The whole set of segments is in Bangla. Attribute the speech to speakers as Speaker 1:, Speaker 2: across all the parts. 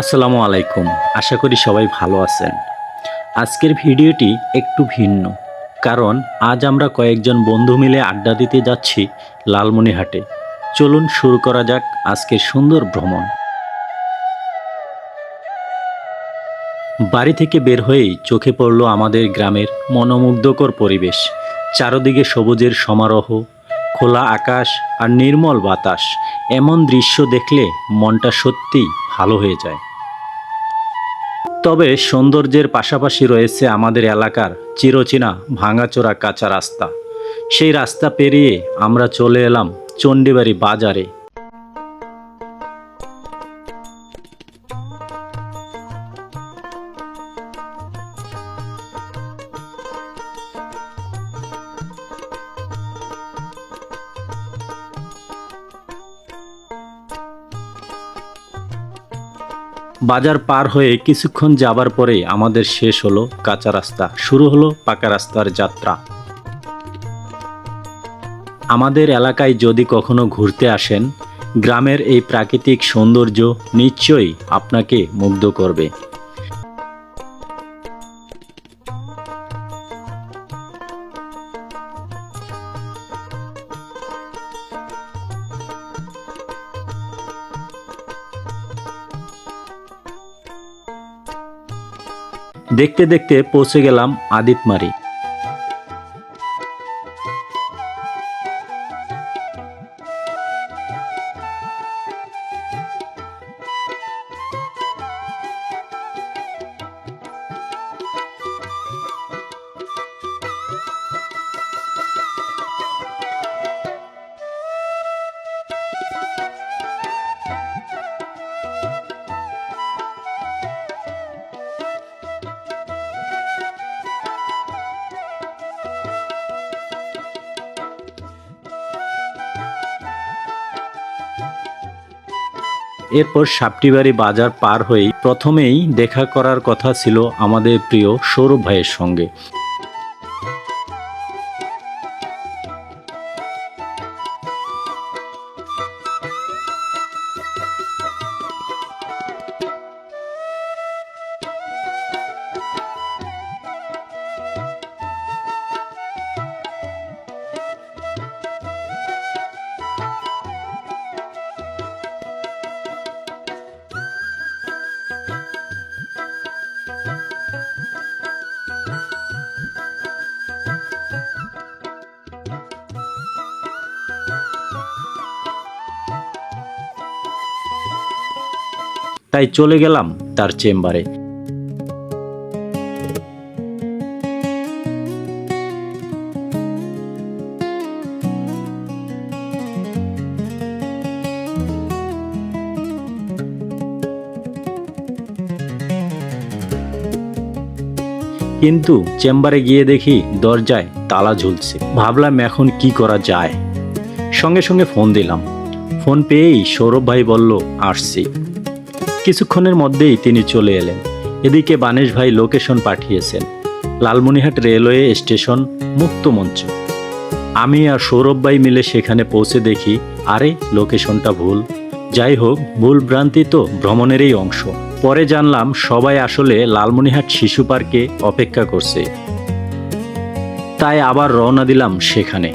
Speaker 1: আসসালামু আলাইকুম। আশা করি সবাই ভালো আছেন। আজকের ভিডিওটি একটু ভিন্ন। কারণ আজ আমরা কয়েকজন বন্ধু মিলে আড্ডা দিতে যাচ্ছি লালমনিরহাটে। চলুন শুরু করা যাক আজকের সুন্দর ভ্রমণ। বাড়ি থেকে বের হয়েই চোখে পড়ল আমাদের গ্রামের মনোমুগ্ধকর পরিবেশ। চারদিকে সবুজের সমারোহ, খোলা আকাশ আর নির্মল বাতাস। এমন দৃশ্য দেখলে মনটা সত্যিই ভালো হয়ে যায়। তবে সৌন্দর্যের পাশাপাশি রয়েছে আমাদের এলাকার চিরচেনা ভাঙাচোরা কাঁচা রাস্তা। সেই রাস্তা পেরিয়ে আমরা চলে এলাম চণ্ডীবাড়ি বাজারে। বাজার পার হয়ে কিছুক্ষণ যাবার পরে আমাদের শেষ হলো কাঁচা রাস্তা, শুরু হলো পাকা রাস্তার যাত্রা। আমাদের এলাকায় যদি কখনো ঘুরতে আসেন, গ্রামের এই প্রাকৃতিক সৌন্দর্য নিশ্চয়ই আপনাকে মুগ্ধ করবে। দেখতে দেখতে পৌঁছে গেলাম আদিতমারি। এরপর সাপটিবাড়ি বাজার পার হয়েই প্রথমেই দেখা করার কথা ছিল আমাদের প্রিয় সৌরভ ভাইয়ের সঙ্গে। তাই চলে গেলাম তার চেম্বারে। কিন্তু চেম্বারে গিয়ে দেখি দরজায় তালা ঝুলছে। ভাবলাম এখন কি করা যায়। সঙ্গে সঙ্গে ফোন দিলাম। ফোন পেয়েই সৌরভ ভাই বলল আসছি। কিছুক্ষণের মধ্যেই তিনি চলে এলেন। এদিকে বানেশ ভাই লোকেশন পাঠিয়েছেন, লালমনিরহাট রেলওয়ে স্টেশন, মুক্তমঞ্চ। আমি আর সৌরভ ভাই মিলে সেখানে পৌঁছে দেখি আরে লোকেশনটা ভুল। যাই হোক, ভুল ভ্রান্তি তো ভ্রমণেরই অংশ। পরে জানলাম সবাই আসলে লালমনিরহাট শিশু পার্কে অপেক্ষা করছে। তাই আবার রওনা দিলাম সেখানে।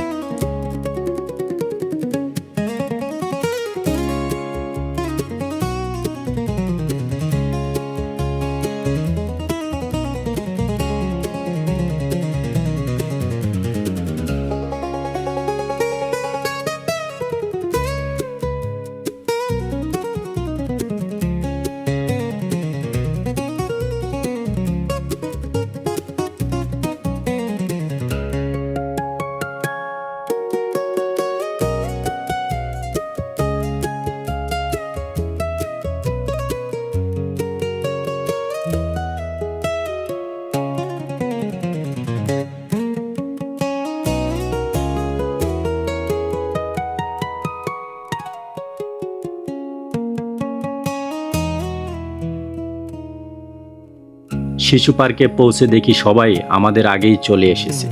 Speaker 1: শিশু পার্কে পৌঁছে দেখি সবাই আমাদের আগেই চলে এসেছে।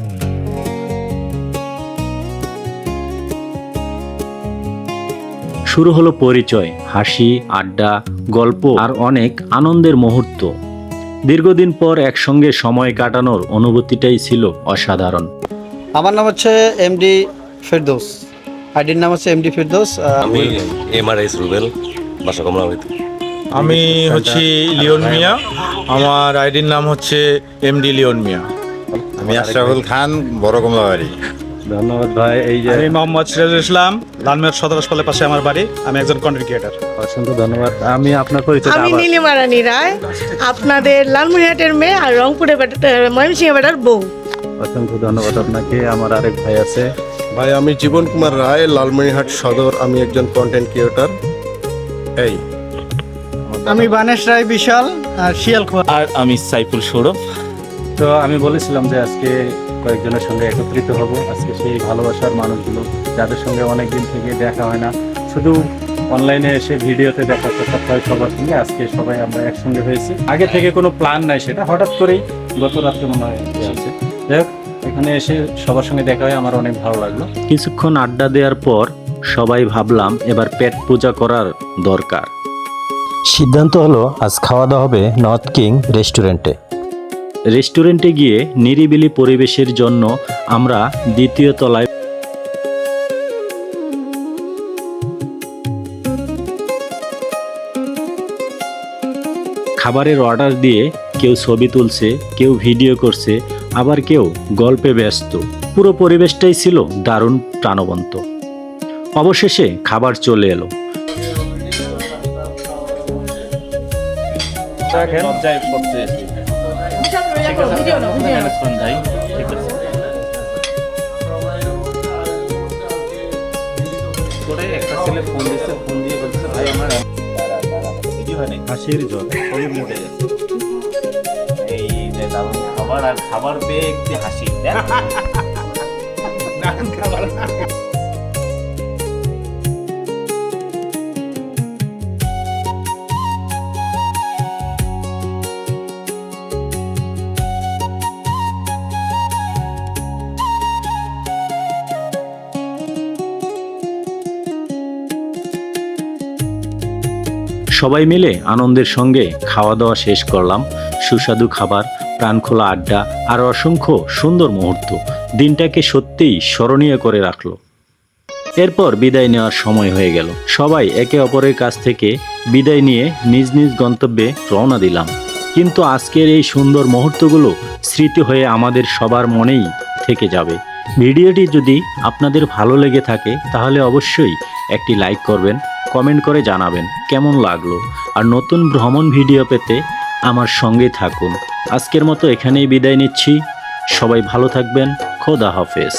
Speaker 1: শুরু হলো পরিচয়, হাসি, আড্ডা, গল্প আর অনেক আনন্দের মুহূর্ত। দীর্ঘদিন পর একসঙ্গে সময় কাটানোর অনুভূতিটাই ছিল অসাধারণ।
Speaker 2: আমার নাম হচ্ছে এমডি ফেরদৌস, আইডির নাম হচ্ছে এমডি ফেরদৌস।
Speaker 3: আমি এমআরএস রুবেল, বাসা কমলাবাড়িতে।
Speaker 4: আমি হচ্ছি লিওন মিয়া, আমার আইডির নাম হচ্ছে এমডি লিওন মিয়া।
Speaker 5: আমি আশরাফুল খান, বড় কমলাবাড়ি।
Speaker 1: ধন্যবাদ ভাই। এই যে
Speaker 4: আমি মোহাম্মদ সিরাজুল ইসলাম, লালমেট সদর হাসপাতালের পাশে আমার বাড়ি। আমি একজন কন্টেন্ট ক্রিয়েটার।
Speaker 1: অসংখ্য ধন্যবাদ। আমি আপনার পরিচয়
Speaker 6: আমি নীলিমা রানী রায়, আপনাদের লালমনিরহাটের মেয়ে আর রংপুরে ময়মনসিংহ বেটার বউ।
Speaker 1: অসংখ্য ধন্যবাদ আপনাকে। আমার আরেক ভাই আছে।
Speaker 7: ভাই আমি জীবন কুমার রায়, লালমনিরহাট সদর। আমি একজন কন্টেন্ট ক্রিয়েটর। এই
Speaker 2: আমি বানেশ রায় বিশাল, আর শিয়ালখোয়া।
Speaker 8: আর আমি সাইফুল সৌরভ।
Speaker 1: তো আমি বলেছিলাম যে আজকে কয়েকজনের সঙ্গে একত্রিত হব। আজকে সেই ভালোবাসার মানুষগুলো যাদের সঙ্গে অনেকদিন থেকে দেখা হয় না, শুধু অনলাইনে এসে ভিডিওতে দেখা সাক্ষাৎ হয় সবার সঙ্গে। আজকে সবাই আমরা একসঙ্গে হয়েছি। আগে থেকে কোনো প্ল্যান নাই, সেটা হঠাৎ করেই গত রাত্রে মনে হয় আছে। যাই হোক, এখানে এসে সবার সঙ্গে দেখা হয় আমার অনেক ভালো লাগলো। কিছুক্ষণ আড্ডা দেওয়ার পর সবাই ভাবলাম এবার পেট পূজা করার দরকার।
Speaker 9: সিদ্ধান্ত হলো আজ খাওয়া দাওয়া হবে নর্থ কিং রেস্টুরেন্টে।
Speaker 1: রেস্টুরেন্টে গিয়ে নিরিবিলি পরিবেশের জন্য আমরা দ্বিতীয় তলায় খাবারের অর্ডার দিয়ে কেউ ছবি তুলছে, কেউ ভিডিও করছে, আবার কেউ গল্পে ব্যস্ত। পুরো পরিবেশটাই ছিল দারুণ প্রাণবন্ত। অবশেষে খাবার চলে এলো।
Speaker 8: লজ্জায় পড়তে ঠিক আছে, ভাই ঠিক আছে করে একটা ছেলে ফোন দিচ্ছে, ফোন দিয়ে বলছে ভাই আমার ভিডিও হয় নাই,
Speaker 1: হাসির জল
Speaker 8: ছবির মুডে গেছে। এই যে দারুণ খাবার, আর খাবার পেয়ে একটি হাসি। দারুণ খাবার।
Speaker 1: সবাই মিলে আনন্দের সঙ্গে খাওয়া দাওয়া শেষ করলাম। সুস্বাদু খাবার, প্রাণখোলা আড্ডা আর অসংখ্য সুন্দর মুহূর্ত দিনটাকে সত্যিই স্মরণীয় করে রাখলো। এরপর বিদায় নেওয়ার সময় হয়ে গেল। সবাই একে অপরের কাছ থেকে বিদায় নিয়ে নিজ নিজ গন্তব্যে রওনা দিলাম। কিন্তু আজকের এই সুন্দর মুহূর্তগুলো স্মৃতি হয়ে আমাদের সবার মনেই থেকে যাবে। ভিডিওটি যদি আপনাদের ভালো লেগে থাকে তাহলে অবশ্যই একটি লাইক করবেন, কমেন্ট করে জানাবেন কেমন লাগলো। আর নতুন ভ্রমণ ভিডিও পেতে আমার সঙ্গে থাকুন। আজকের মতো এখানেই বিদায় নিচ্ছি। সবাই ভালো থাকবেন। খোদা হাফেজ।